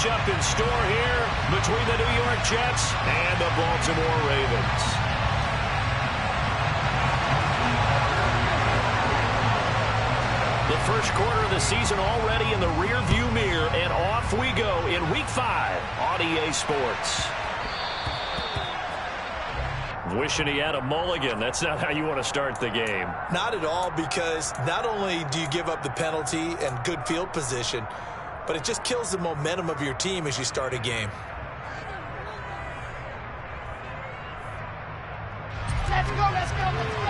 matchup in store here between the New York Jets and the Baltimore Ravens. The first quarter of the season already in the rearview mirror, and off we go in Week 5 on EA Sports. Wishing he had a mulligan. That's not how you want to start the game. Not at all, because not only do you give up the penalty and good field position, but it just kills the momentum of your team as you start a game. Let's go, let's go, let's go.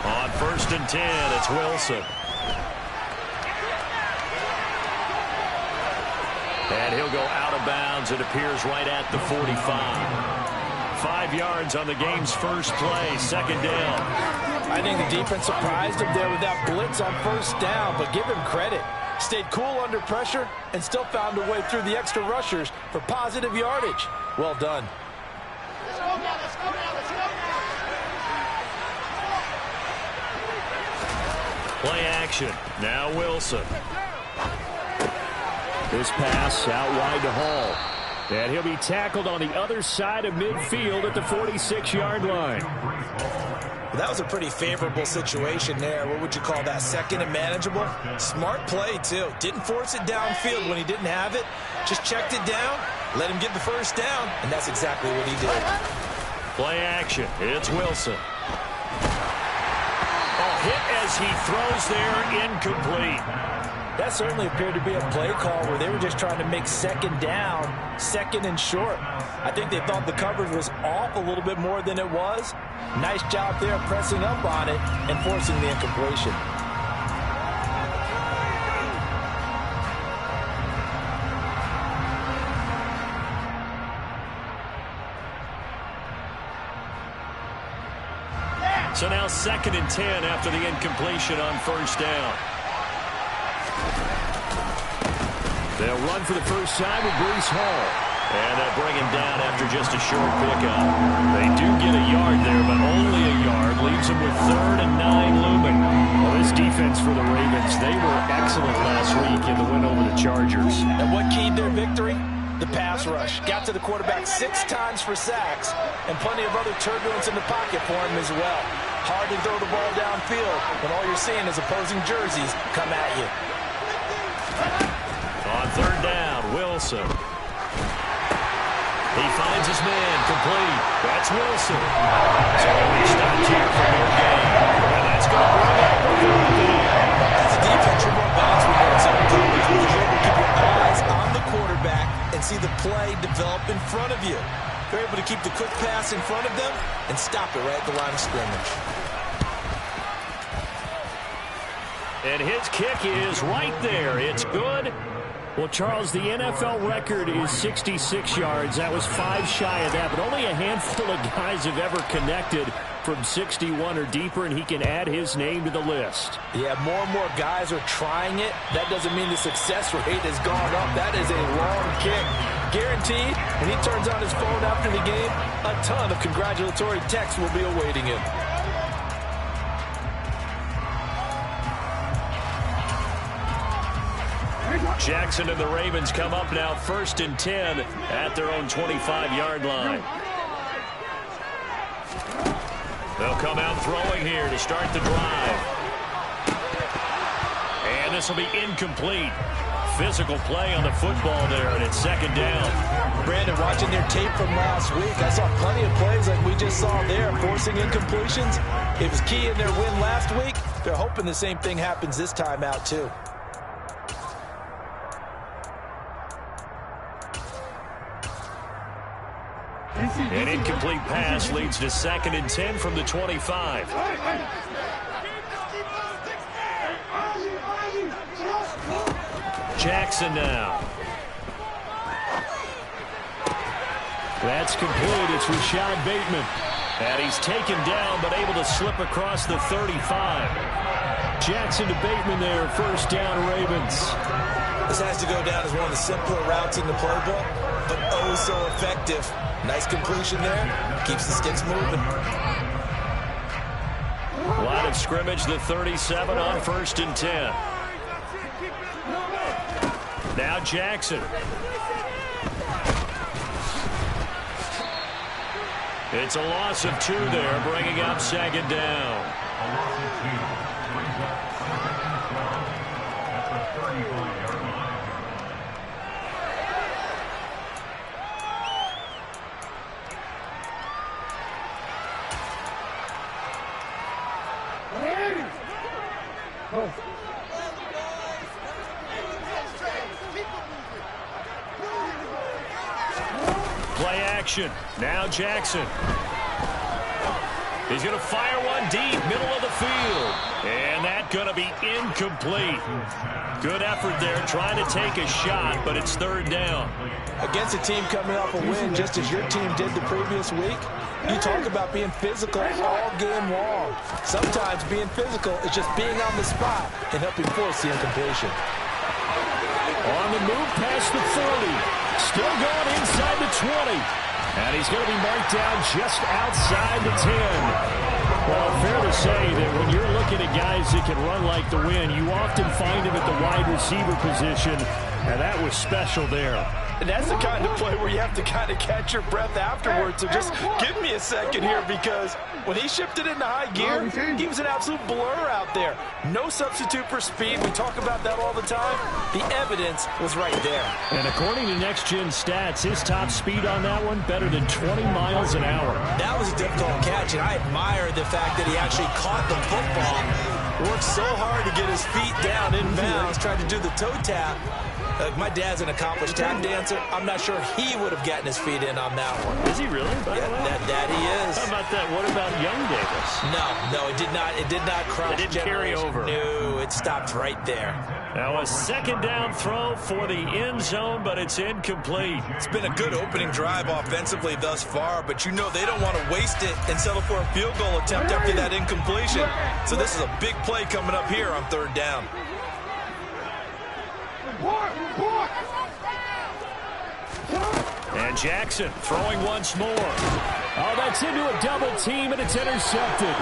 On 1st and 10, it's Wilson. And he'll go out of bounds. It appears right at the 45. 5 yards on the game's first play, second down. I think the defense surprised him there with that blitz on 1st down, but give him credit. Stayed cool under pressure and still found a way through the extra rushers for positive yardage. Well done. Let's go now, let's go now, let's go now. Play action. Now Wilson. This pass out wide to Hall. And he'll be tackled on the other side of midfield at the 46-yard line. Well, that was a pretty favorable situation there. What would you call that? Second and manageable? Smart play, too. Didn't force it downfield when he didn't have it. Just checked it down, let him get the first down, and that's exactly what he did. Play action. It's Wilson. Hit as he throws there, incomplete. That certainly appeared to be a play call where they were just trying to make second down, second and short. I think they thought the coverage was off a little bit more than it was. Nice job there pressing up on it and forcing the incompletion. So now 2nd and 10 after the incompletion on 1st down. They'll run for the first time with Breece Hall. And they'll bring him down after just a short pickup. They do get a yard there, but only a yard. Leaves them with 3rd and 9 looming. Well, this defense for the Ravens, they were excellent last week in the win over the Chargers. And what keyed their victory? The pass rush. Got to the quarterback 6 times for sacks, and plenty of other turbulence in the pocket for him as well. Hard to throw the ball downfield when all you're seeing is opposing jerseys come at you. On 3rd down, Wilson. He finds his man, complete. That's Wilson. So he stopped here for no gain. And that's going to bring up the 4th down. As a defense, you're more balanced with your zone coverage, because you're able to keep your eyes on the quarterback and see the play develop in front of you. They're able to keep the quick pass in front of them and stop it right at the line of scrimmage. And his kick is right there. It's good. Well, Charles, the NFL record is 66 yards. That was 5 shy of that, but only a handful of guys have ever connected from 61 or deeper, and he can add his name to the list. Yeah, more and more guys are trying it. That doesn't mean the success rate has gone up. That is a long kick. Guaranteed, when he turns on his phone after the game, a ton of congratulatory texts will be awaiting him. Jackson and the Ravens come up now 1st and 10 at their own 25-yard line. They'll come out throwing here to start the drive. And this will be incomplete. Physical play on the football there, and it's 2nd down. Brandon, watching their tape from last week, I saw plenty of plays like we just saw there, forcing incompletions. It was key in their win last week. They're hoping the same thing happens this time out, too. An incomplete pass leads to 2nd and 10 from the 25. Jackson now. That's complete. It's Rashad Bateman. And he's taken down, but able to slip across the 35. Jackson to Bateman there, 1st down Ravens. This has to go down as one of the simpler routes in the playbook, but oh so effective. Nice completion there. Keeps the sticks moving. of scrimmage, the 37 on 1st and 10. Now Jackson. It's a loss of 2 there, bringing up 2nd down. Play action. Now Jackson. He's going to fire one deep, middle of the field. And that's going to be incomplete. Good effort there, trying to take a shot, but it's 3rd down. Against a team coming off a win, just as your team did the previous week, you talk about being physical all game long. Sometimes being physical is just being on the spot and helping force the incompletion. On the move past the 40. Still going inside the 20. And he's going to be marked down just outside the 10. Well, fair to say that when you're looking at guys that can run like the wind, you often find them at the wide receiver position, and that was special there. And that's the kind of play where you have to kind of catch your breath afterwards. So just give me a second here, because when he shifted into high gear, he was an absolute blur out there. No substitute for speed. We talk about that all the time. The evidence was right there. And according to Next Gen Stats, his top speed on that one, better than 20 miles an hour. That was a difficult catch, and I admire the fact that he actually caught the football. Worked so hard to get his feet down inbounds, tried to do the toe tap. My dad's an accomplished tap dancer. I'm not sure he would have gotten his feet in on that one. Is he really? That he is. How about that? What about Young Davis? No, it did not. It did not cross. It didn't carry over. No, it stopped right there. Now a 2nd down throw for the end zone, but it's incomplete. It's been a good opening drive offensively thus far, but you know they don't want to waste it and settle for a field goal attempt after that incompletion. So this is a big play coming up here on 3rd down. And Jackson throwing once more. Oh, that's into a double team, and it's intercepted.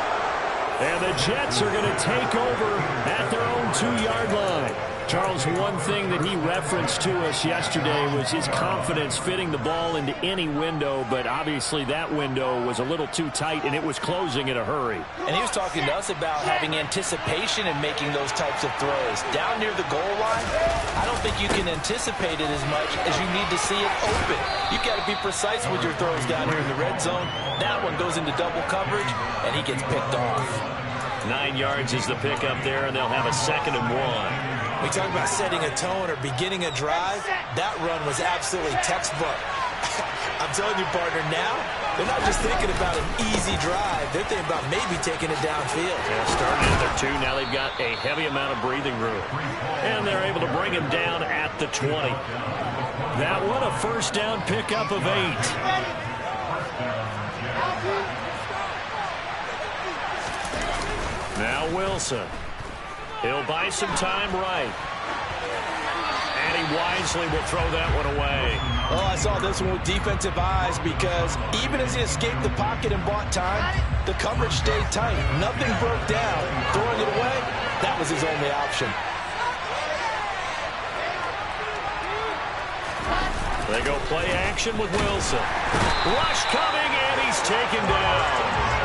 And the Jets are going to take over at their own 2-yard line. Charles, one thing that he referenced to us yesterday was his confidence fitting the ball into any window, but obviously that window was a little too tight, and it was closing in a hurry. And he was talking to us about having anticipation in making those types of throws. Down near the goal line, I don't think you can anticipate it as much as you need to see it open. You've got to be precise with your throws down here in the red zone. That one goes into double coverage, and he gets picked off. 9 yards is the pickup there, and they'll have a 2nd and 1. We talk about setting a tone or beginning a drive. That run was absolutely textbook. I'm telling you, partner, now they're not just thinking about an easy drive. They're thinking about maybe taking it downfield. Yeah, starting at their 2. Now they've got a heavy amount of breathing room. And they're able to bring him down at the 20. That one, a 1st down pickup of 8. Now Wilson. He'll buy some time right. And he wisely will throw that one away. Oh, I saw this one with defensive eyes, because even as he escaped the pocket and bought time, the coverage stayed tight. Nothing broke down. Throwing it away, that was his only option. They go play action with Wilson. Rush coming, and he's taken down.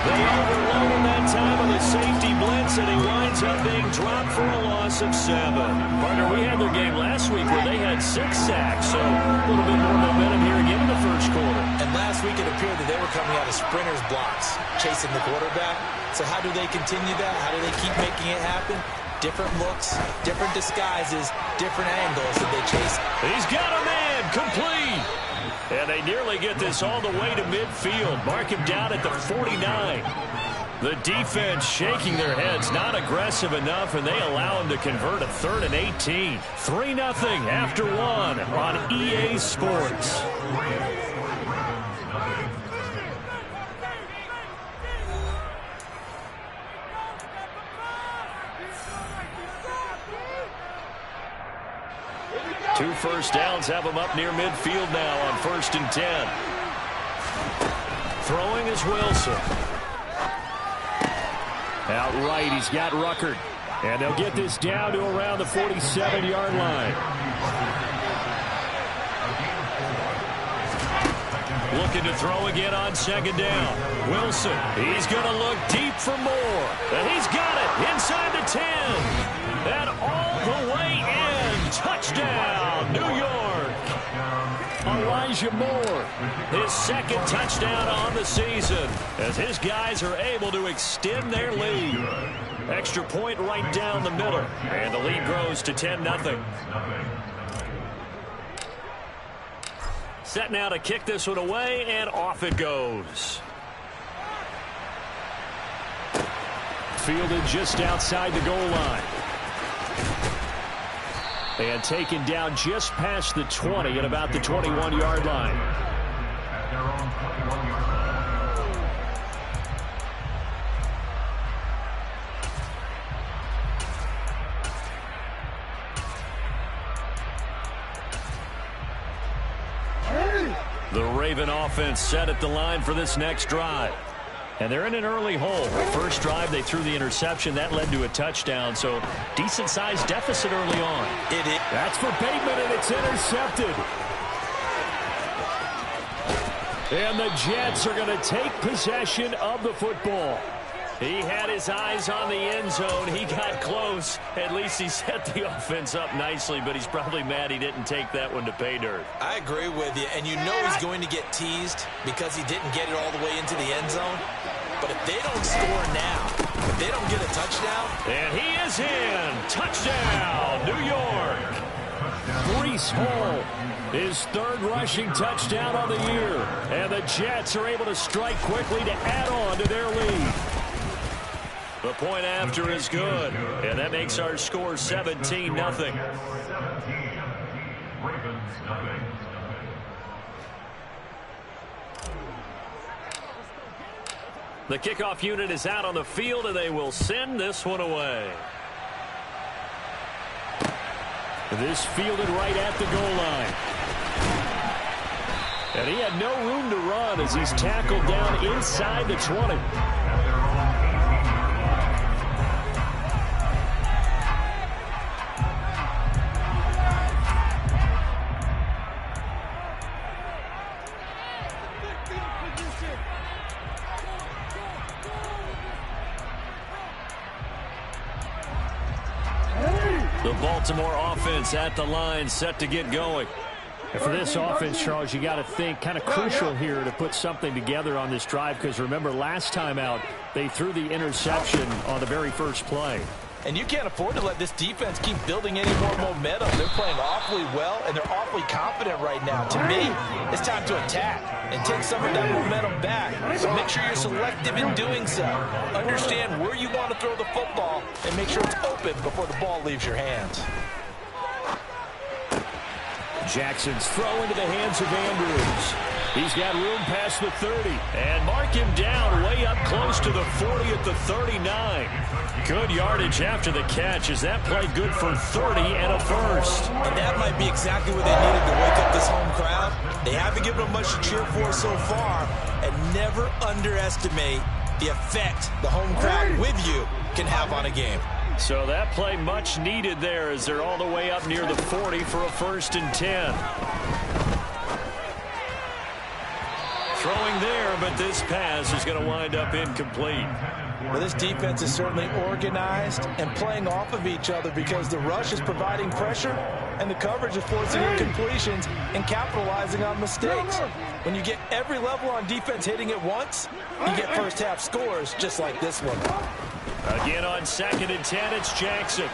They overload him that time with a safety blitz, and he winds up being dropped for a loss of 7. Partner, we had their game last week where they had 6 sacks, so a little bit more momentum here again in the 1st quarter. And last week it appeared that they were coming out of sprinters blocks, chasing the quarterback. So how do they continue that? How do they keep making it happen? Different looks, different disguises, different angles that they chase. He's got a man, complete. And they nearly get this all the way to midfield. Mark him down at the 49. The defense shaking their heads, not aggressive enough, and they allow him to convert a 3rd and 18. 3-0 after 1 on EA Sports. Two 1st downs have him up near midfield now on 1st and 10. Throwing is Wilson. Outright, he's got Ruckert. And they'll get this down to around the 47-yard line. Looking to throw again on second down. Wilson, he's going to look deep for more. And he's got it inside the 10. And all the way in. Touchdown, New York. Elijah Moore, his second touchdown on the season, as his guys are able to extend their lead. Extra point right down the middle, and the lead grows to 10-0. Set now to kick this one away, and off it goes. Fielded just outside the goal line. And taken down just past the 20 at about the 21-yard line. The Raven offense set at the line for this next drive. And they're in an early hole. First drive, they threw the interception. That led to a touchdown, so decent-sized deficit early on. That's for Bateman, and it's intercepted. And the Jets are going to take possession of the football. He had his eyes on the end zone. He got close. At least he set the offense up nicely, but he's probably mad he didn't take that one to pay dirt. I agree with you, and you know he's going to get teased because he didn't get it all the way into the end zone. But if they don't score now, if they don't get a touchdown. And he is in. Touchdown, New York. Breece Hall, his third rushing touchdown on the year. And the Jets are able to strike quickly to add on to their lead. The point after is good, and that makes our score 17-0. The kickoff unit is out on the field, and they will send this one away. This fielded right at the goal line. And he had no room to run as he's tackled down inside the 20. The Baltimore offense at the line, set to get going. And for this offense, Charles, you got to think kind of crucial here to put something together on this drive, because remember, last time out, they threw the interception on the very first play. And you can't afford to let this defense keep building any more momentum. They're playing awfully well, and they're awfully confident right now. To me, it's time to attack and take some of that momentum back. But make sure you're selective in doing so. Understand where you want to throw the football and make sure it's open before the ball leaves your hands. Jackson's throw into the hands of Andrews. He's got room past the 30. And mark him down way up close to the 40 at the 39. Good yardage after the catch. Is that play good for 30 and a first? And that might be exactly what they needed to wake up this home crowd. They haven't given them much to cheer for so far. And never underestimate the effect the home crowd with you can have on a game. So that play much needed there as they're all the way up near the 40 for a 1st and 10. Throwing there, but this pass is going to wind up incomplete. Well, this defense is certainly organized and playing off of each other because the rush is providing pressure and the coverage is forcing incompletions and capitalizing on mistakes. When you get every level on defense hitting at once, you get first half scores just like this one. Again on 2nd and 10, it's Jackson.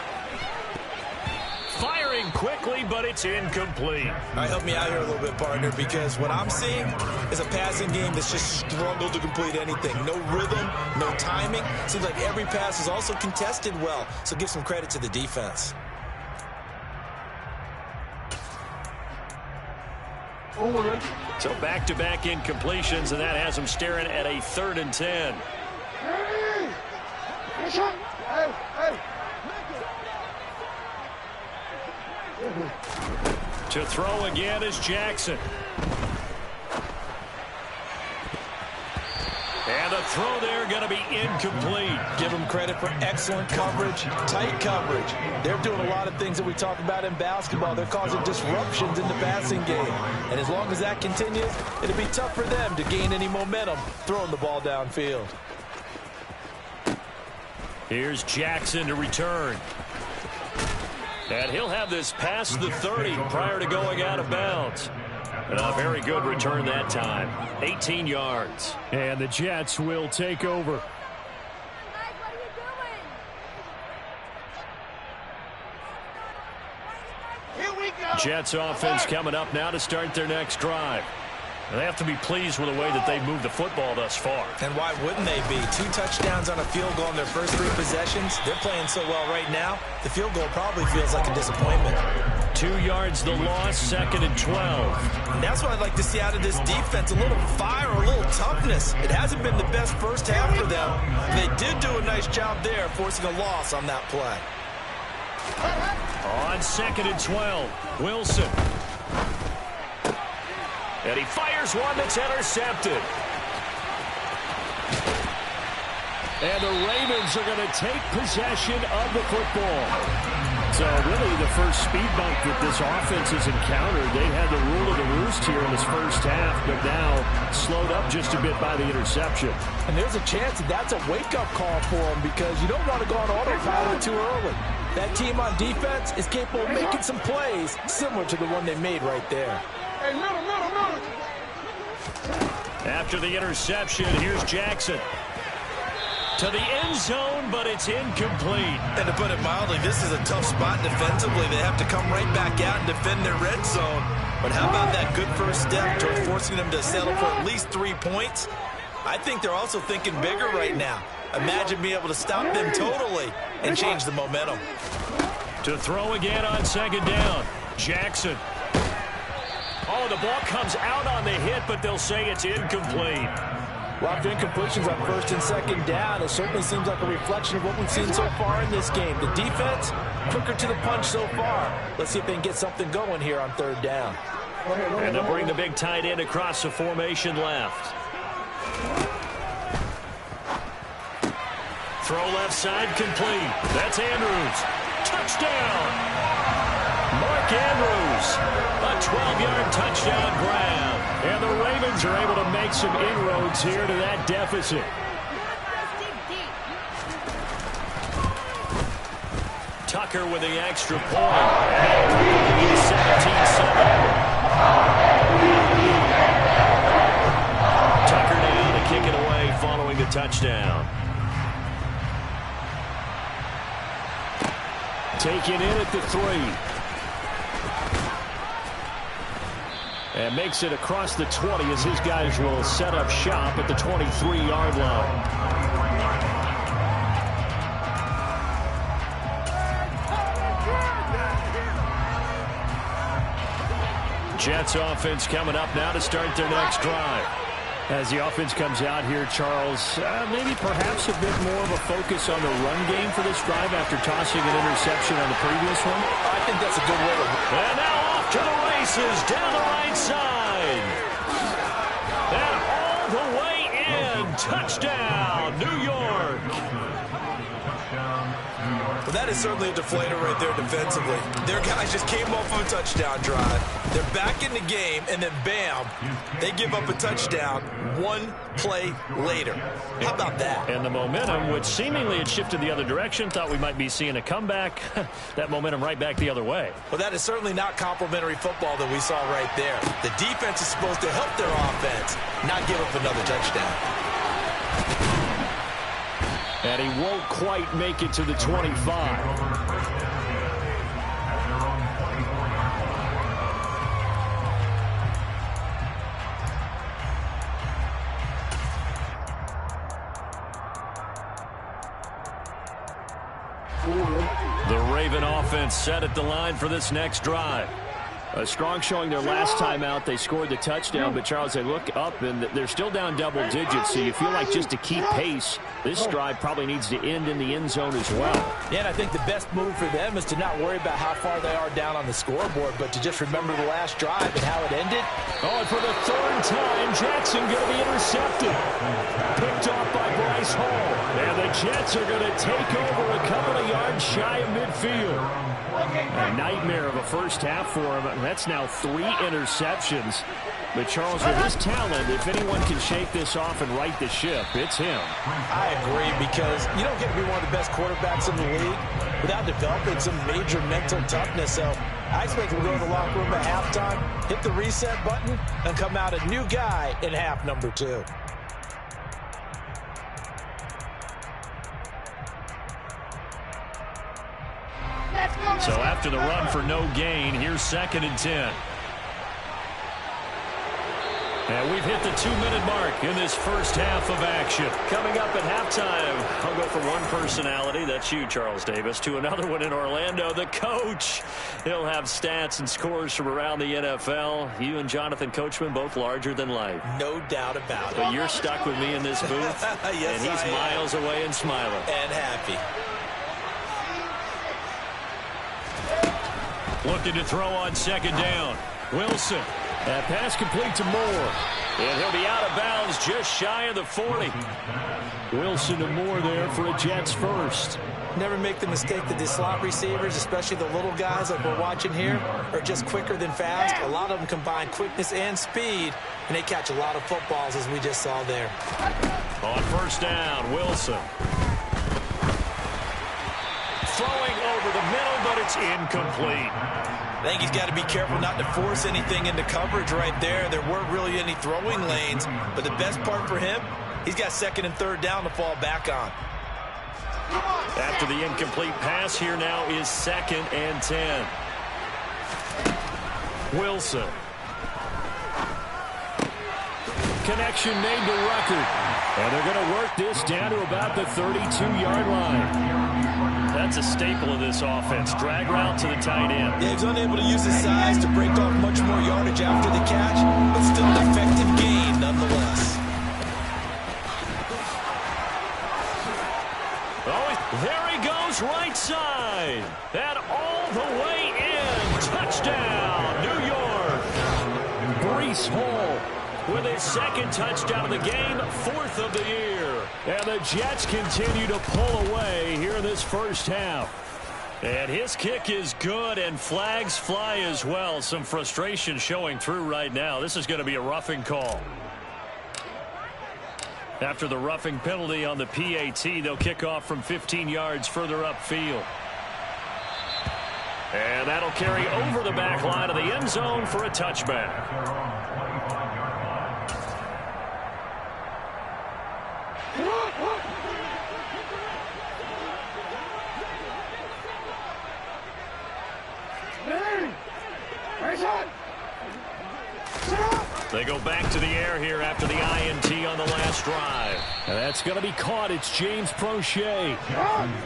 Firing quickly, but it's incomplete. All right, help me out here a little bit, partner, because what I'm seeing is a passing game that's just struggled to complete anything. No rhythm, no timing. Seems like every pass is also contested well, so give some credit to the defense. So back-to-back incompletions, and that has them staring at a 3rd and 10. To throw again is Jackson. And the throw there going to be incomplete. Give them credit for excellent coverage, tight coverage. They're doing a lot of things that we talk about in basketball. They're causing disruptions in the passing game. And as long as that continues, it'll be tough for them to gain any momentum throwing the ball downfield. Here's Jackson to return. And he'll have this past the 30 prior to going out of bounds. And a very good return that time. 18 yards. And the Jets will take over. Here we go. Jets offense coming up now to start their next drive. And they have to be pleased with the way that they've moved the football thus far. And why wouldn't they be? 2 touchdowns on a field goal in their first 3 possessions. They're playing so well right now, the field goal probably feels like a disappointment. 2 yards the loss, 2nd and 12. And that's what I'd like to see out of this defense, a little fire, a little toughness. It hasn't been the best first half for them. They did do a nice job there, forcing a loss on that play. On 2nd and 12, Wilson. And he fires one that's intercepted. And the Ravens are going to take possession of the football. So really the first speed bump that this offense has encountered. They had the rule of the roost here in this first half, but now slowed up just a bit by the interception. And there's a chance that that's a wake-up call for them because you don't want to go on autopilot too early. That team on defense is capable of making some plays similar to the one they made right there. Hey, middle. After the interception, here's Jackson. To the end zone, but it's incomplete. And to put it mildly, this is a tough spot defensively. They have to come right back out and defend their red zone. But how about that good first step towards forcing them to settle for at least 3 points? I think they're also thinking bigger right now. Imagine being able to stop them totally and change the momentum. To throw again on 2nd down, Jackson. Oh, the ball comes out on the hit, but they'll say it's incomplete. Well, after incompletions on 1st and 2nd down, it certainly seems like a reflection of what we've seen so far in this game. The defense, quicker to the punch so far. Let's see if they can get something going here on 3rd down. And they'll bring the big tight end across the formation left. Throw left side complete. That's Andrews. Touchdown! Mark Andrews, a 12-yard touchdown grab. And the Ravens are able to make some inroads here to that deficit. Tucker with the extra point. And 17-7. Tucker down to kick it away following the touchdown. Taken in at the 3. And makes it across the 20 as his guys will set up shop at the 23-yard line. Jets offense coming up now to start their next drive. As the offense comes out here, Charles, maybe perhaps a bit more of a focus on the run game for this drive after tossing an interception on the previous one. I think that's a good way to... And now off to the races down the right side. And all the way in. Touchdown, New York. Well, that is certainly a deflator right there defensively. Their guys just came off of a touchdown drive. They're back in the game, and then bam, they give up a touchdown 1 play later. How about that? And the momentum, which seemingly had shifted the other direction, thought we might be seeing a comeback. That momentum right back the other way. Well, that is certainly not complimentary football that we saw right there. The defense is supposed to help their offense, not give up another touchdown. And he won't quite make it to the 25. The Raven offense set at the line for this next drive. A strong showing their last time out. They scored the touchdown, but Charles, they look up and they're still down double digits, so you feel like just to keep pace, this drive probably needs to end in the end zone as well. Yeah, and I think the best move for them is to not worry about how far they are down on the scoreboard, but to just remember the last drive and how it ended. Oh, and for the third time, Jackson going to be intercepted. Picked off by Bryce Hall. And the Jets are going to take over a couple of yards shy of midfield. A nightmare of a first half for him. That's now 3 interceptions. But Charles, with his talent, if anyone can shake this off and right the ship, it's him. I agree, because you don't get to be one of the best quarterbacks in the league without developing some major mental toughness. So I expect him to go to the locker room at halftime, hit the reset button, and come out a new guy in half number 2. So after the run for no gain, here's 2nd and 10. And we've hit the 2-minute mark in this first half of action. Coming up at halftime, I'll go from one personality, that's you, Charles Davis, to another one in Orlando, the coach. He'll have stats and scores from around the NFL. You and Jonathan Coachman, both larger than life. No doubt about it. But you're stuck with me in this booth, yes, and he's miles away and smiling. And happy. Looking to throw on 2nd down. Wilson. That pass complete to Moore. And he'll be out of bounds just shy of the 40. Wilson to Moore there for a Jets first. Never make the mistake that the slot receivers, especially the little guys like we're watching here, are just quicker than fast. A lot of them combine quickness and speed, and they catch a lot of footballs, as we just saw there. On 1st down, Wilson. Throwing over the middle, but it's incomplete. I think he's got to be careful not to force anything into coverage right there. There weren't really any throwing lanes, but the best part for him, he's got 2nd and 3rd down to fall back on. After the incomplete pass, here now is 2nd and 10. Wilson. Connection made to Rucker. And they're going to work this down to about the 32-yard line. That's a staple of this offense. Drag route to the tight end. Yeah, he's unable to use his size to break off much more yardage after the catch, but still an effective gain nonetheless. Oh, there he goes, right side. And all the way in. Touchdown, New York. Bryce Hall with his 2nd touchdown of the game, 4th of the year. And the Jets continue to pull away here in this first half. And his kick is good, and flags fly as well. Some frustration showing through right now. This is going to be a roughing call. After the roughing penalty on the PAT, they'll kick off from 15 yards further upfield. And that'll carry over the back line of the end zone for a touchback. They go back to the air here after the INT on the last drive. And that's going to be caught. It's James Prochet.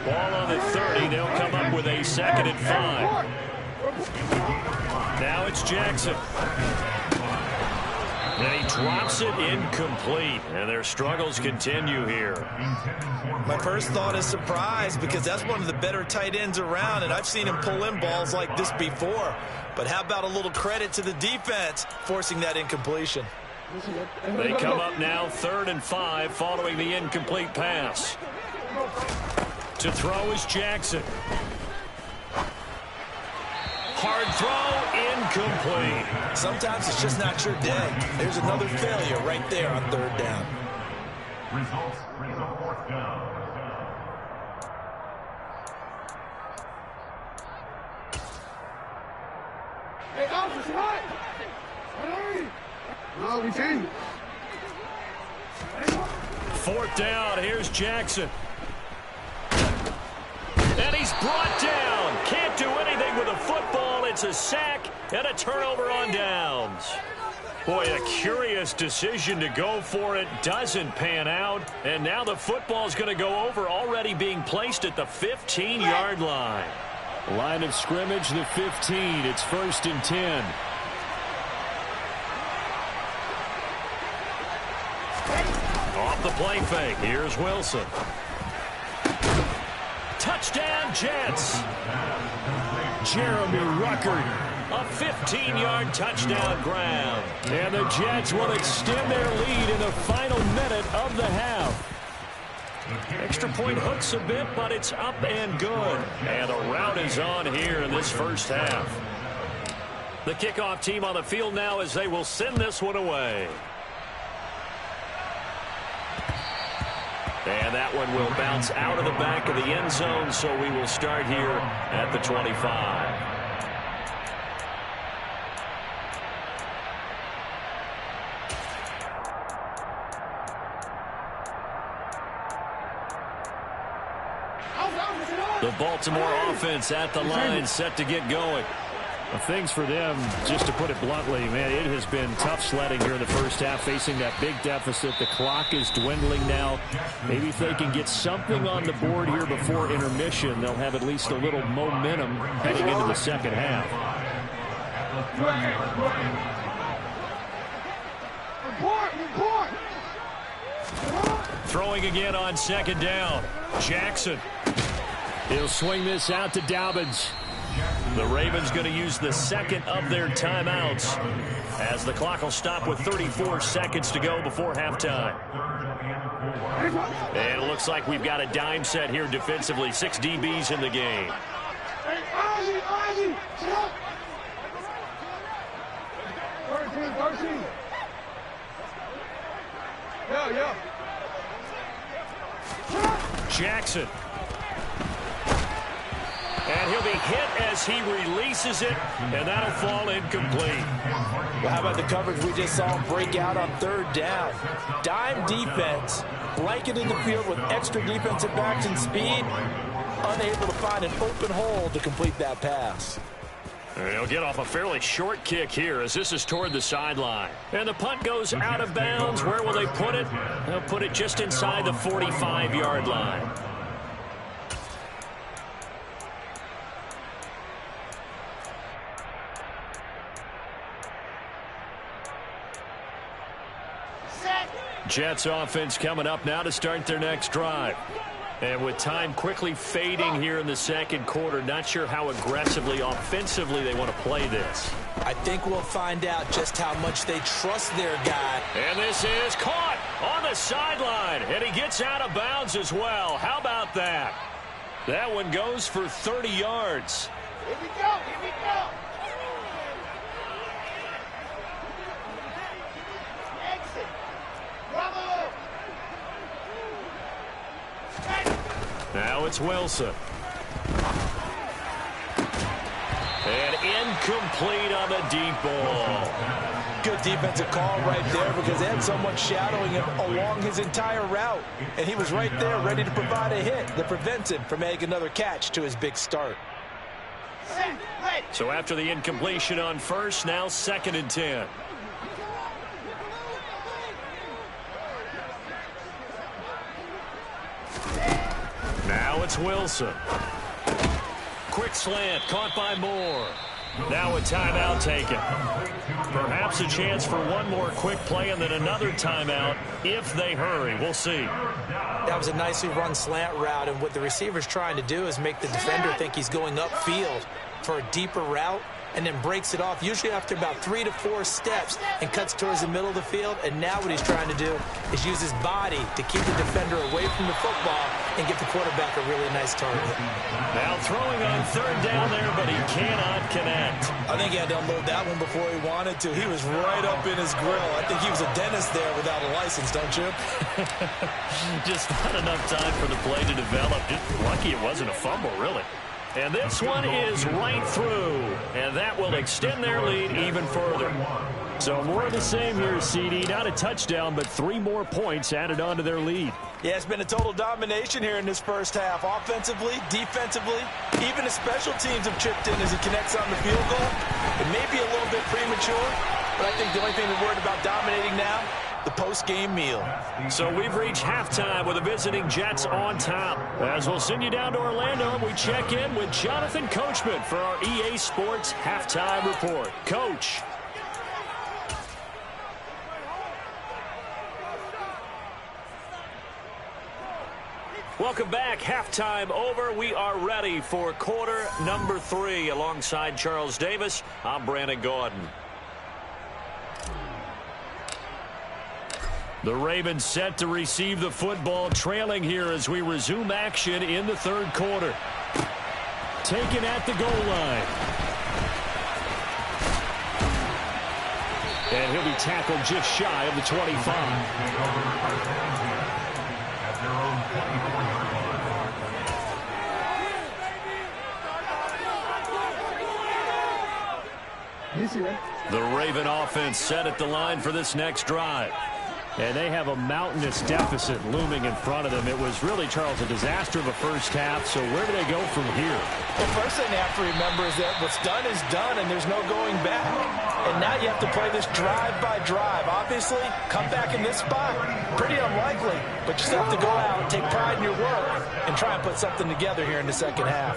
Ball on the 30. They'll come up with a 2nd and 5. Now it's Jackson. And he drops it incomplete. And their struggles continue here. My first thought is surprise, because that's one of the better tight ends around, and I've seen him pull in balls like this before. But how about a little credit to the defense forcing that incompletion? They come up now 3rd and 5 following the incomplete pass. To throw is Jackson. Hard throw, incomplete. Sometimes it's just not your day. There's another failure right there on 3rd down. Results, 4th down. Hey, officer, what? Hey! No, we changed. 4th down, here's Jackson. And he's brought down. Can't do anything with a football. It's a sack and a turnover on downs. Boy, a curious decision to go for it. Doesn't pan out. And now the football's going to go over, already being placed at the 15-yard line. Line of scrimmage, the 15. It's 1st and 10. Off the play fake. Here's Wilson. Touchdown, Jets. Jeremy Ruckert. A 15-yard touchdown grab. And the Jets will extend their lead in the final minute of the half. Extra point hooks a bit, but it's up and good. And the rout is on here in this first half. The kickoff team on the field now as they will send this one away. And that one will bounce out of the back of the end zone, so we will start here at the 25. The Baltimore offense at the line, set to get going. Well, things for them, just to put it bluntly, man, it has been tough sledding here in the first half, facing that big deficit. The clock is dwindling now. Maybe if they can get something on the board here before intermission, they'll have at least a little momentum heading into the second half. Throwing again on second down. Jackson. He'll swing this out to Dobbins. The Ravens going to use the second of their timeouts as the clock will stop with 34 seconds to go before halftime. And it looks like we've got a dime set here defensively. 6 DBs in the game. Hey, Ozzie! 13. Yeah. Jackson. And he'll be hit as he releases it, and that'll fall incomplete. Well, how about the coverage we just saw him break out on third down? Dime defense, blanketed the field with extra defensive backs and speed, unable to find an open hole to complete that pass. And he'll get off a fairly short kick here as this is toward the sideline. And the punt goes out of bounds. Where will they put it? They'll put it just inside the 45-yard line. Jets offense coming up now to start their next drive. And with time quickly fading here in the second quarter, not sure how aggressively, offensively they want to play this. I think we'll find out just how much they trust their guy. And this is caught on the sideline, and he gets out of bounds as well. How about that? That one goes for 30 yards. Here we go. Exit. Bravo. Now it's Wilson. And incomplete on the deep ball. Good defensive call right there because they had someone shadowing him along his entire route. And he was right there ready to provide a hit that prevents him from making another catch to his big start. So after the incompletion on first, now 2nd and 10. Now it's Wilson. Quick slant, caught by Moore. Now a timeout taken. Perhaps a chance for one more quick play and then another timeout if they hurry. We'll see. That was a nicely run slant route, and what the receiver's trying to do is make the defender think he's going upfield for a deeper route, and then breaks it off, usually after about 3 to 4 steps, and cuts towards the middle of the field. And now what he's trying to do is use his body to keep the defender away from the football and give the quarterback a really nice target. Now throwing on third down there, but he cannot connect. I think he had to unload that one before he wanted to. He was right up in his grill. I think he was a dentist there without a license, don't you? Just not enough time for the play to develop. Just lucky it wasn't a fumble, really. And this one is right through, and that will extend their lead even further. So more of the same here, CD. Not a touchdown, but 3 more points added on to their lead. Yeah, it's been a total domination here in this first half. Offensively, defensively, even the special teams have chipped in as he connects on the field goal. It may be a little bit premature, but I think the only thing we're worried about dominating now the post-game meal. So we've reached halftime with the visiting Jets on top. As we'll send you down to Orlando, we check in with Jonathan Coachman for our EA Sports Halftime Report. Coach. Welcome back. Halftime over. We are ready for quarter number 3. Alongside Charles Davis, I'm Brandon Gordon. The Ravens set to receive the football, trailing here as we resume action in the third quarter. Taken at the goal line. And he'll be tackled just shy of the 25. The Raven offense set at the line for this next drive. And they have a mountainous deficit looming in front of them. It was really, Charles, a disaster of a first half. So where do they go from here? The first thing they have to remember is that what's done is done, and there's no going back. And now you have to play this drive by drive. Obviously, come back in this spot, pretty unlikely. But you still have to go out and take pride in your work and try and put something together here in the second half.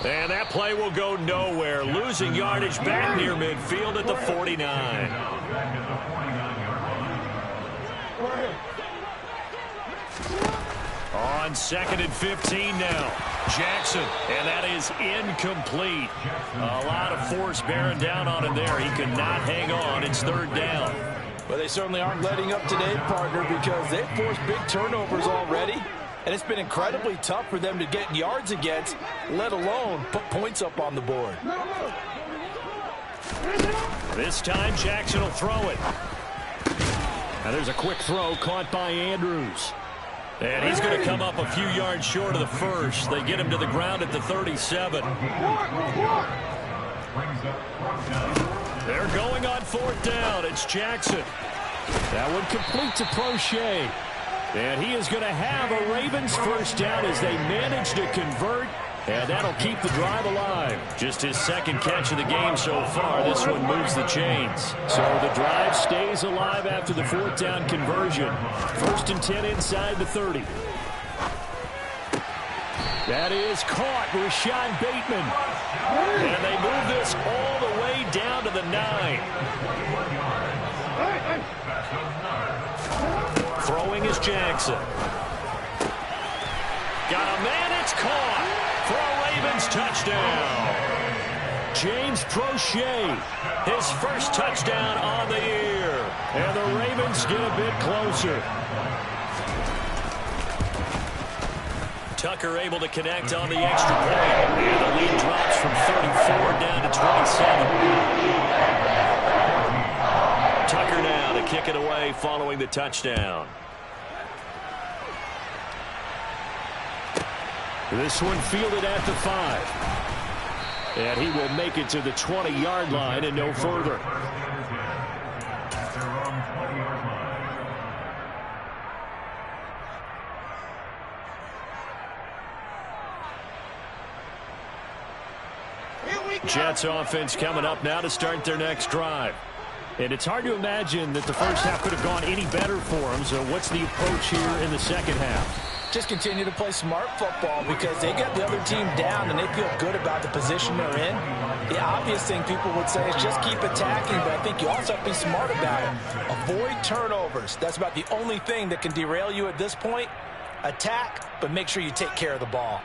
And that play will go nowhere. Losing yardage back near midfield at the 49. On 2nd and 15 now. Jackson, and that is incomplete. A lot of force bearing down on him there. He could not hang on. It's 3rd down. Well, they certainly aren't letting up today, partner, because they've forced big turnovers already. And it's been incredibly tough for them to get yards against, let alone put points up on the board. This time, Jackson will throw it. Now there's a quick throw caught by Andrews. And he's going to come up a few yards short of the first. They get him to the ground at the 37. They're going on 4th down. It's Jackson. That one complete to Prochet. And he is going to have a Ravens first down as they manage to convert. And that'll keep the drive alive. Just his 2nd catch of the game so far. This one moves the chains. So the drive stays alive after the 4th down conversion. 1st and 10 inside the 30. That is caught. Rashad Bateman. And they move this all the way down to the 9. Throwing is Jackson. Got a man. It's caught for a Ravens touchdown. James Prochet, his first touchdown on the year. And the Ravens get a bit closer. Tucker able to connect on the extra point. And the lead drops from 34 down to 27. Tucker now to kick it away following the touchdown. This one fielded at the 5. And he will make it to the 20-yard line and no further. Jets offense coming up now to start their next drive. And it's hard to imagine that the first half could have gone any better for them. So what's the approach here in the second half? Just continue to play smart football because they got the other team down and they feel good about the position they're in. The obvious thing people would say is just keep attacking, but I think you also have to be smart about it. Avoid turnovers. That's about the only thing that can derail you at this point. Attack, but make sure you take care of the ball.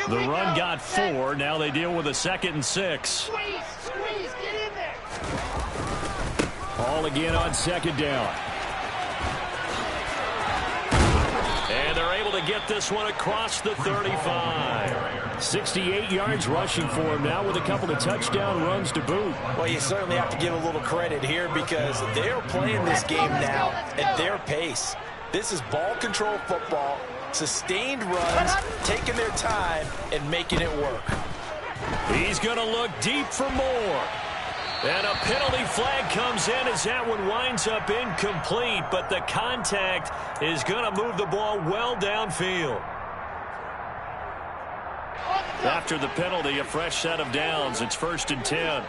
The run got 4. Now they deal with a 2nd and 6. Squeeze, get in there. All again on 2nd down. And they're able to get this one across the 35. 68 yards rushing for him now with a couple of touchdown runs to boot. Well, you certainly have to give a little credit here because they're playing this game now at their pace. This is ball control football, sustained runs, taking their time, and making it work. He's going to look deep for more. And a penalty flag comes in as that one winds up incomplete, but the contact is going to move the ball well downfield. After the penalty, a fresh set of downs. It's 1st and 10.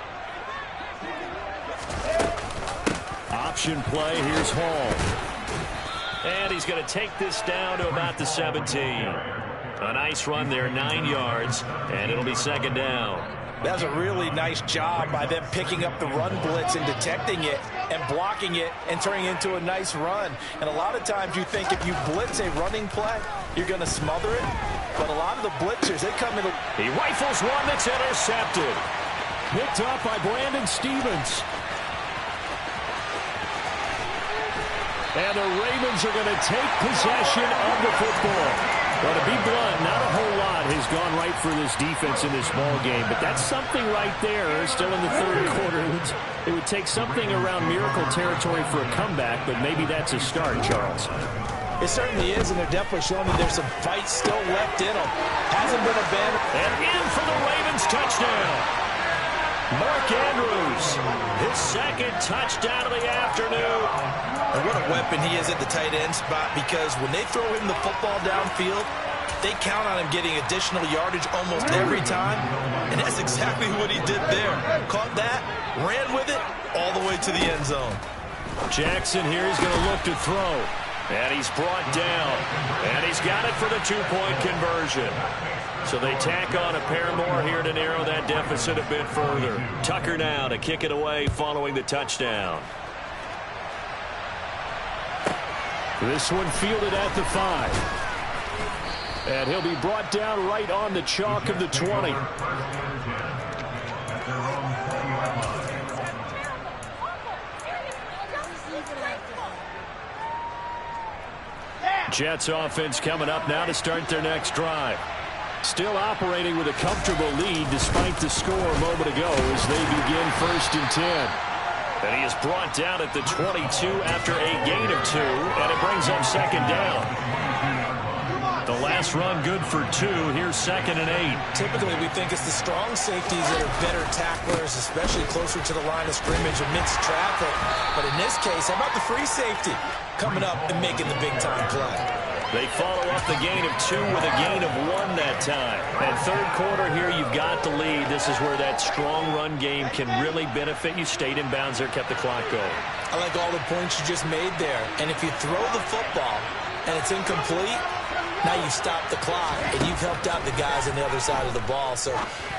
Option play. Here's Hall. And he's going to take this down to about the 17. A nice run there, 9 yards, and it'll be 2nd down. That's a really nice job by them picking up the run blitz and detecting it and blocking it and turning it into a nice run. And a lot of times you think if you blitz a running play, you're going to smother it. But a lot of the blitzers, they come in. He rifles one that's intercepted. Picked up by Brandon Stevens. And the Ravens are going to take possession of the football. Well, to be blunt, not a whole lot has gone right for this defense in this ball game, but that's something right there. Still in the 3rd quarter. It would take something around miracle territory for a comeback, but maybe that's a start, Charles. It certainly is, and they're definitely showing that there's some fight still left in them. Hasn't been abandoned. And in for the Ravens touchdown. Mark Andrews, his 2nd touchdown of the afternoon. And what a weapon he is at the tight end spot, because when they throw him the football downfield, they count on him getting additional yardage almost every time. And that's exactly what he did there. Caught that, ran with it, all the way to the end zone. Jackson here is going to look to throw. And he's brought down. And he's got it for the 2-point conversion. So they tack on a pair more here to narrow that deficit a bit further. Tucker now to kick it away following the touchdown. This one fielded at the 5. And he'll be brought down right on the chalk of the 20. Jets offense coming up now to start their next drive. Still operating with a comfortable lead despite the score a moment ago as they begin 1st and 10. And he is brought down at the 22 after a gain of 2, and it brings up 2nd down. The last run good for 2. Here's 2nd and 8. Typically, we think it's the strong safeties that are better tacklers, especially closer to the line of scrimmage amidst traffic. But in this case, how about the free safety coming up and making the big-time play? They follow up the gain of 2 with a gain of 1 that time. And 3rd quarter here, you've got the lead. This is where that strong run game can really benefit you. Stayed in bounds there, kept the clock going. I like all the points you just made there. And if you throw the football and it's incomplete, now you stop the clock, and you've helped out the guys on the other side of the ball. So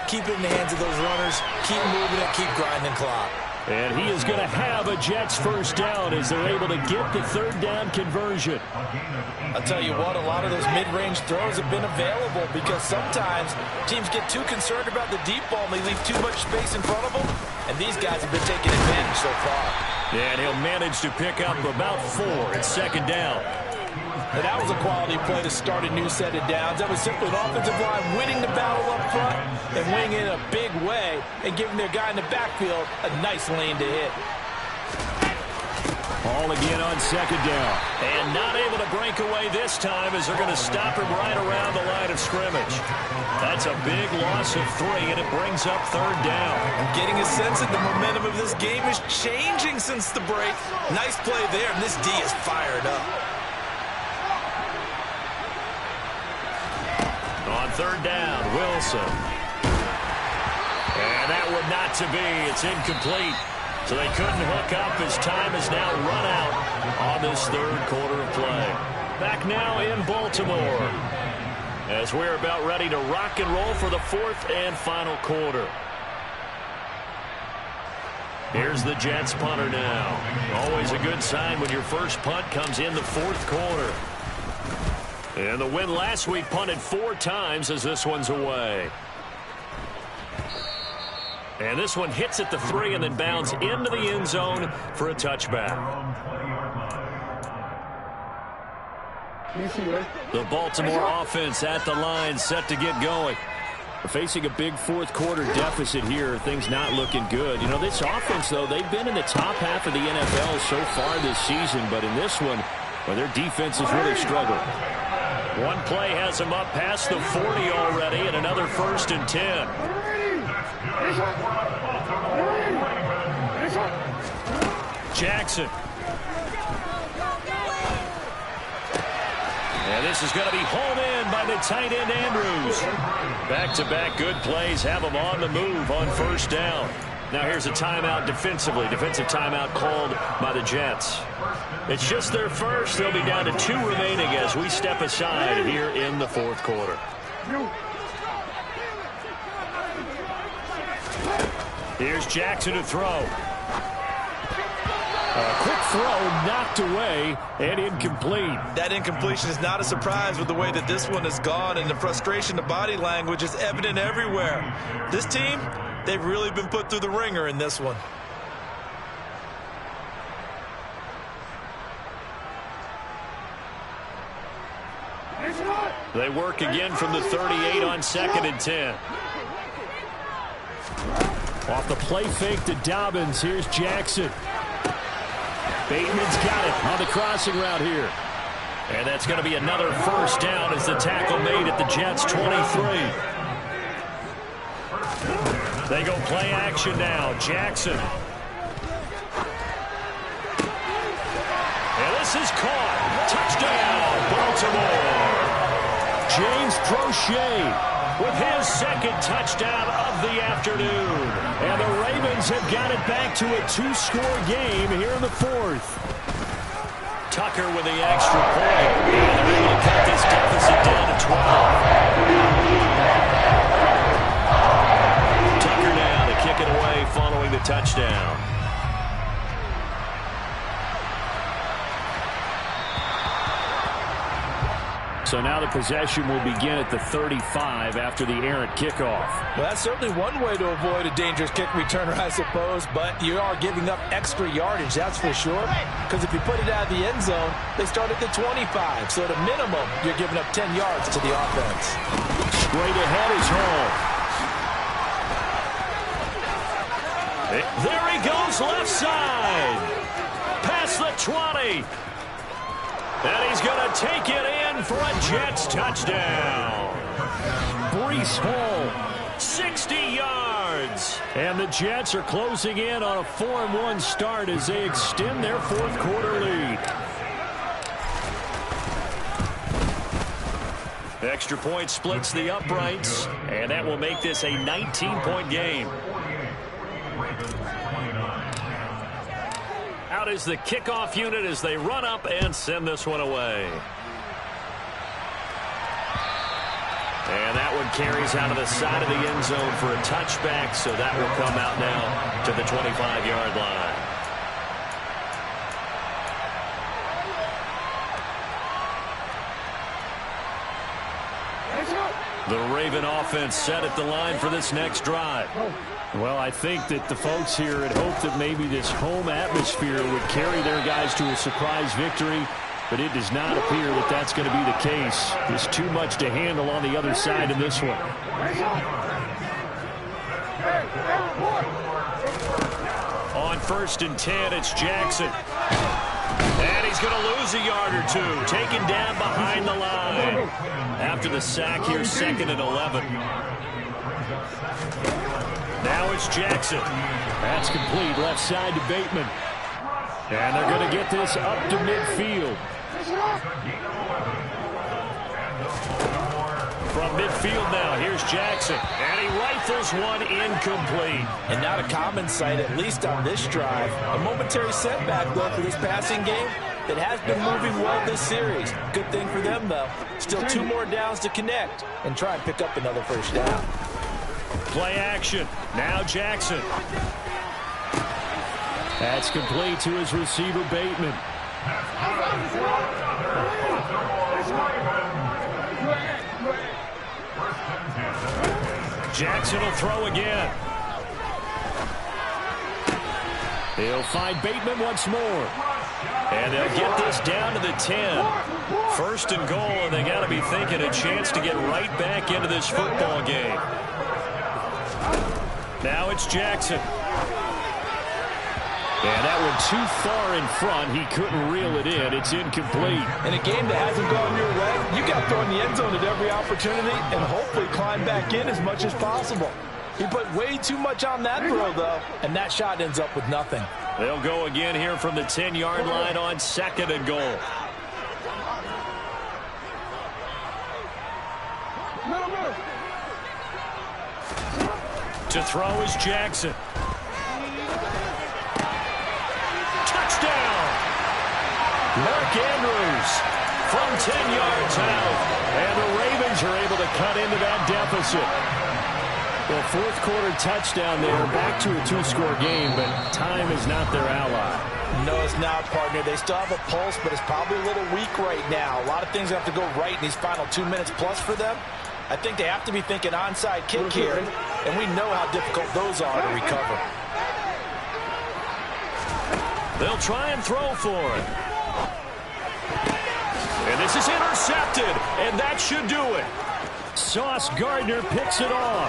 keep it in the hands of those runners, keep moving it, keep grinding clock. And he is going to have a Jets 1st down as they're able to get the 3rd down conversion. I'll tell you what, a lot of those mid-range throws have been available because sometimes teams get too concerned about the deep ball and they leave too much space in front of them. And these guys have been taking advantage so far. And he'll manage to pick up about 4. It's 2nd down. And that was a quality play to start a new set of downs. That was simply an offensive line winning the battle up front and winning in a big way and giving their guy in the backfield a nice lane to hit. Ball again on 2nd down. And not able to break away this time as they're going to stop him right around the line of scrimmage. That's a big loss of 3, and it brings up 3rd down. I'm getting a sense that the momentum of this game is changing since the break. Nice play there, and this D is fired up. On 3rd down, Wilson. And that would not to be. It's incomplete. So they couldn't hook up as time has now run out on this 3rd quarter of play. Back now in Baltimore as we're about ready to rock and roll for the 4th and final quarter. Here's the Jets punter now. Always a good sign when your first punt comes in the 4th quarter. And the win last week punted 4 times as this one's away. And this one hits at the 3 and then bounds into the end zone for a touchback. The Baltimore offense at the line, set to get going. We're facing a big 4th quarter deficit here. Things not looking good. You know, this offense, though, they've been in the top half of the NFL so far this season. But in this one, well, their defense has really struggled. One play has them up past the 40 already, and another 1st and 10. Jackson. And this is going to be hauled in by the tight end, Andrews. Back-to-back good plays have them on the move on first down. Now here's a timeout defensively. Defensive timeout called by the Jets. It's just their first. They'll be down to 2 remaining as we step aside here in the fourth quarter. Here's Jackson to throw. A quick throw knocked away and incomplete. That incompletion is not a surprise with the way that this one has gone, and the frustration, the body language is evident everywhere. This team, they've really been put through the ringer in this one. They work again from the 38 on 2nd and 10. Off the play fake to Dobbins. Here's Jackson. Bateman's got it on the crossing route here. And that's going to be another first down as the tackle made at the Jets' 23. They go play action now. Jackson. And this is caught. Touchdown, Baltimore. James Prochet with his 2nd touchdown of the afternoon. And the Ravens have got it back to a 2-score game here in the 4th. Tucker with the extra point. And they're able to cut this deficit down to 12. Tucker now to kick it away following the touchdown. So now the possession will begin at the 35 after the errant kickoff. Well, that's certainly one way to avoid a dangerous kick returner, I suppose, but you are giving up extra yardage, that's for sure. Because if you put it out of the end zone, they start at the 25. So at a minimum, you're giving up 10 yards to the offense. Straight ahead is Hall. There he goes, left side. Past the 20. And he's going to take it in for a Jets touchdown. Breece Hall, 60 yards. And the Jets are closing in on a 4-1 start as they extend their 4th quarter lead. Extra point splits the uprights, and that will make this a 19-point game. Out is the kickoff unit as they run up and send this one away. And that one carries out of the side of the end zone for a touchback, so that will come out now to the 25-yard line. The Raven offense set at the line for this next drive. Well, I think that the folks here had hoped that maybe this home atmosphere would carry their guys to a surprise victory, but it does not appear that that's going to be the case. There's too much to handle on the other side of this one. On 1st and 10, it's Jackson. And he's going to lose a yard or two, taken down behind the line. After the sack here, 2nd and 11. Now it's Jackson. That's complete, left side to Bateman. And they're going to get this up to midfield. From midfield now, here's Jackson. And he rifles one incomplete. And not a common sight, at least on this drive. A momentary setback, though, for this passing game that has been moving well this series. Good thing for them, though. Still 2 more downs to connect and try and pick up another first down. Play action. Now Jackson. That's complete to his receiver, Bateman. Jackson will throw again. He'll find Bateman once more. And they'll get this down to the 10. 1st and goal, and they got to be thinking a chance to get right back into this football game. Now it's Jackson. And that one too far in front. He couldn't reel it in. It's incomplete. In a game that hasn't gone your way, you got to throw in the end zone at every opportunity and hopefully climb back in as much as possible. He put way too much on that throw, though, and that shot ends up with nothing. They'll go again here from the 10-yard line on 2nd and goal. To throw is Jackson. Touchdown! Mark Andrews from 10 yards out. And the Ravens are able to cut into that deficit. Well, fourth quarter touchdown there. Back to a two-score game, but time is not their ally. No, it's not, partner. They still have a pulse, but it's probably a little weak right now. A lot of things have to go right in these final 2 minutes plus for them. I think they have to be thinking onside kick here, and we know how difficult those are to recover. They'll try and throw for it. And this is intercepted, and that should do it. Sauce Gardner picks it off.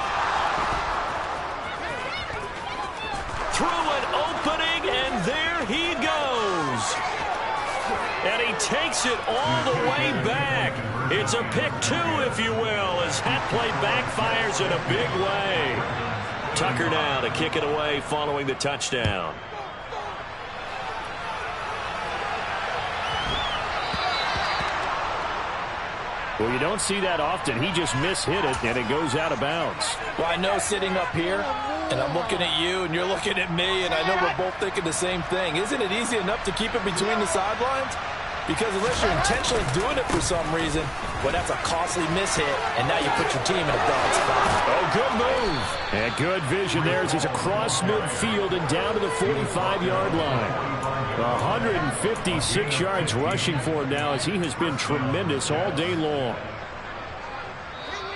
Through an opening, and there he goes. And he takes it all the way back. It's a pick two, if you will, as that play backfires in a big way. Tucker now to kick it away following the touchdown. Well, you don't see that often. He just mishit it, and it goes out of bounds. Well, I know sitting up here, and I'm looking at you, and you're looking at me, and I know we're both thinking the same thing. Isn't it easy enough to keep it between the sidelines? Because unless you're intentionally doing it for some reason, well, that's a costly mishit, and now you put your team in a bad spot. Oh, good move. And good vision there as he's across midfield and down to the 45-yard line. 156 yards rushing for him now as he has been tremendous all day long.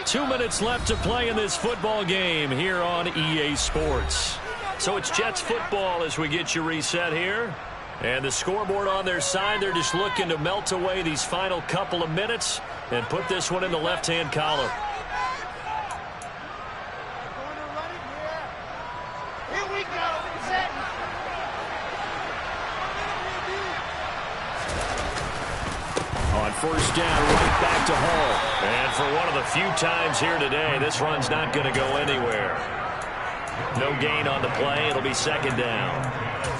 2 minutes left to play in this football game here on EA Sports. So it's Jets football as we get you reset here. And the scoreboard on their side, they're just looking to melt away these final couple of minutes and put this one in the left-hand column. Here we go. Set. On first down, right back to Hall. And for one of the few times here today, this run's not going to go anywhere. No gain on the play. It'll be second down.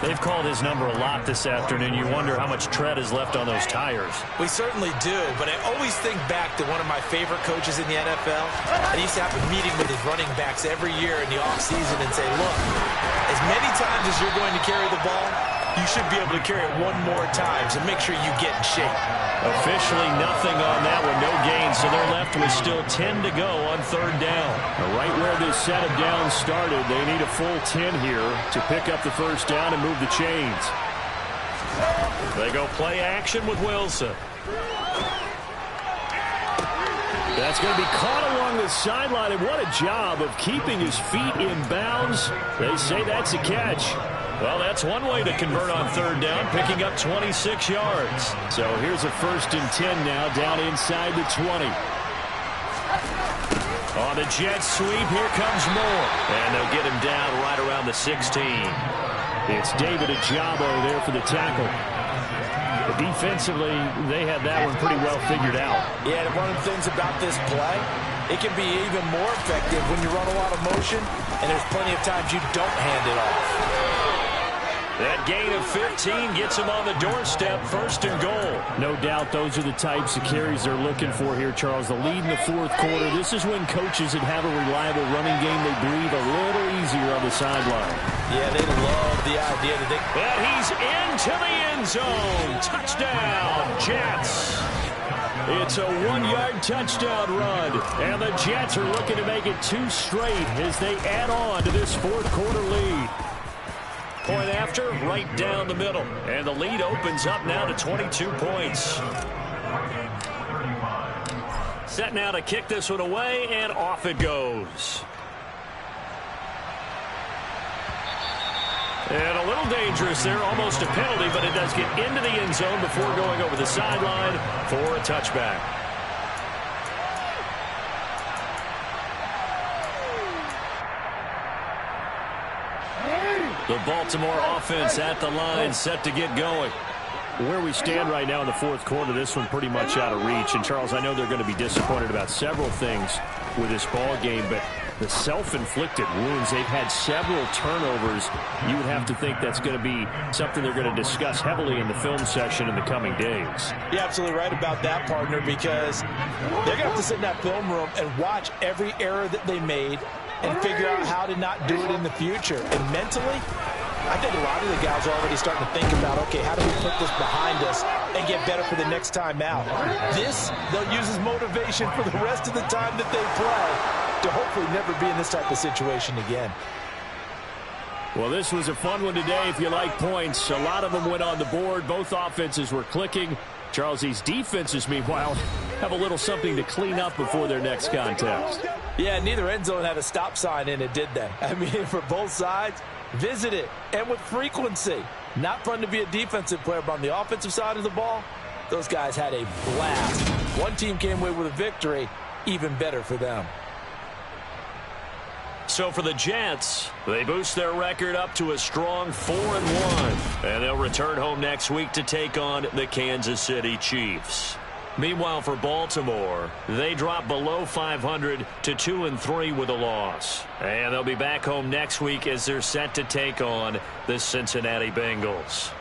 They've called his number a lot this afternoon. You wonder how much tread is left on those tires. We certainly do, but I always think back to one of my favorite coaches in the NFL. And he used to have a meeting with his running backs every year in the offseason and say, look, as many times as you're going to carry the ball, you should be able to carry it one more time, so make sure you get in shape. Officially nothing on that one, no gain, so they're left with still 10 to go on third down. Right where this set of downs started, they need a full 10 here to pick up the first down and move the chains. They go play action with Wilson. That's going to be caught along the sideline, and what a job of keeping his feet in bounds. They say that's a catch. Well, that's one way to convert on third down, picking up 26 yards. So here's a 1st and 10 now, down inside the 20. On the jet sweep, here comes Moore. And they'll get him down right around the 16. It's David Ajabo there for the tackle. But defensively, they had that one pretty well figured out. Yeah, one of the things about this play, it can be even more effective when you run a lot of motion, and there's plenty of times you don't hand it off. That gain of 15 gets him on the doorstep, 1st and goal. No doubt those are the types of carries they're looking for here, Charles. The lead in the fourth quarter. This is when coaches that have a reliable running game, they breathe a little easier on the sideline. Yeah, they love the idea that they... But he's into the end zone. Touchdown, Jets. It's a 1-yard touchdown run. And the Jets are looking to make it 2 straight as they add on to this fourth quarter lead. Point after, right down the middle. And the lead opens up now to 22 points. Set now to kick this one away, and off it goes. And a little dangerous there, almost a penalty, but it does get into the end zone before going over the sideline for a touchback. The Baltimore offense at the line, set to get going. Where we stand right now in the fourth quarter, this one pretty much out of reach. And, Charles, I know they're going to be disappointed about several things with this ball game, but the self-inflicted wounds, they've had several turnovers. You would have to think that's going to be something they're going to discuss heavily in the film session in the coming days. You're absolutely right about that, partner, because they're going to have to sit in that film room and watch every error that they made and figure out how to not do it in the future. And mentally, I think a lot of the guys are already starting to think about, okay, how do we put this behind us and get better for the next time out? This, they'll use as motivation for the rest of the time that they play to hopefully never be in this type of situation again. Well, this was a fun one today if you like points. A lot of them went on the board. Both offenses were clicking. Charles, these defenses, meanwhile, have a little something to clean up before their next contest. Yeah, neither end zone had a stop sign in it, did they? I mean, for both sides, visit it, and with frequency. Not fun to be a defensive player, but on the offensive side of the ball, those guys had a blast. One team came away with a victory, even better for them. So for the Jets, they boost their record up to a strong 4-1. And they'll return home next week to take on the Kansas City Chiefs. Meanwhile, for Baltimore, they drop below 500 to 2-3 with a loss. And they'll be back home next week as they're set to take on the Cincinnati Bengals.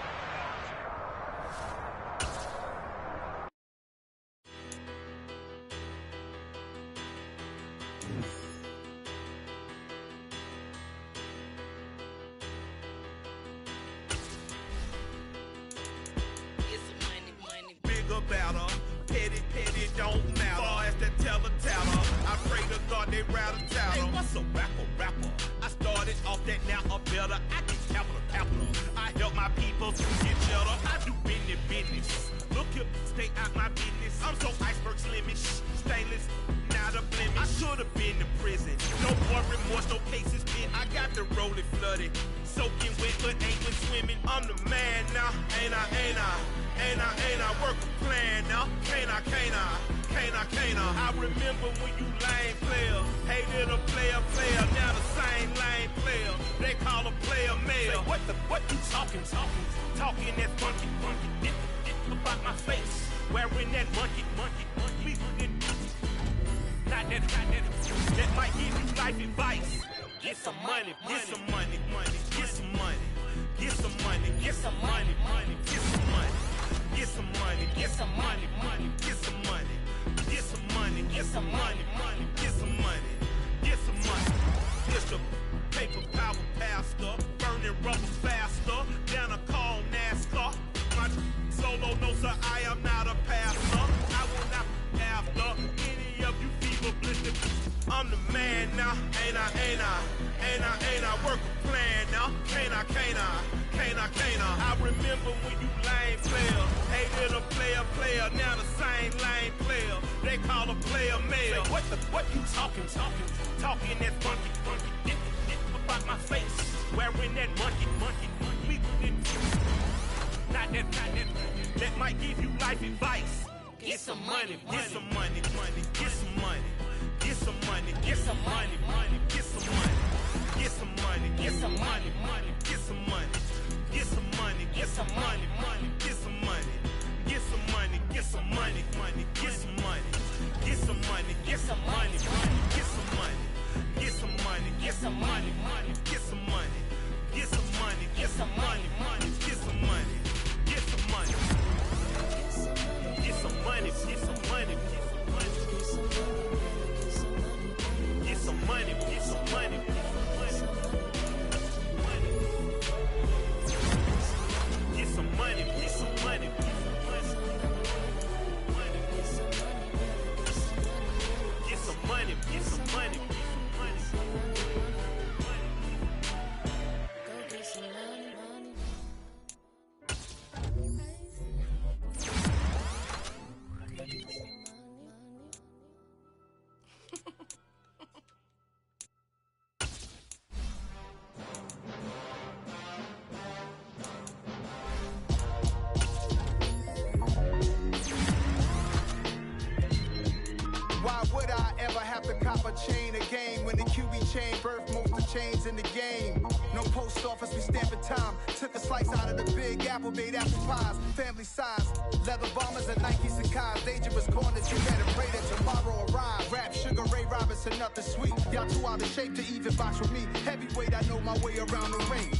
Chain a game when the QB chain birthed most of chains in the game. No post office, we stamping time. Took a slice out of the big apple, made apple pies. Family size, leather bombers and Nike Sacai's. Dangerous corners, you better pray that tomorrow arrive. Rap, Sugar Ray Robinson, nothing sweet. Y'all too out of shape to even box with me. Heavyweight, I know my way around the ring.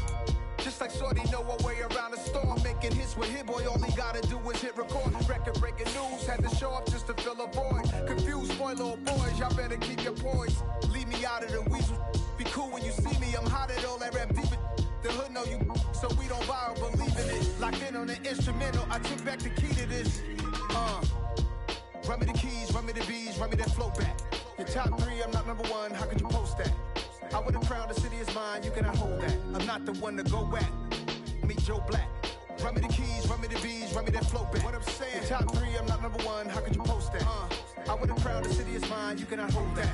Just like Shorty know her way around the storm. Making hits with Hit Boy, all he gotta do is hit record. Record-breaking news, had to show up just to fill a void. Confused, spoil little boys, y'all better keep your poise. Leave me out of the weasel. locked in on the instrumental. I took back the key to this. Run me the keys, run me the bees, run me that flow back. Your top 3, I'm not number 1. How could you post that? I would have crowned the city is mine. You cannot hold that. I'm not the one to go back. Meet Joe Black. Run me the keys, run me the bees, run me that flow back. What I'm saying, top 3, I'm not number 1. How could you post that? I would have crowned the city is mine. You cannot hold that.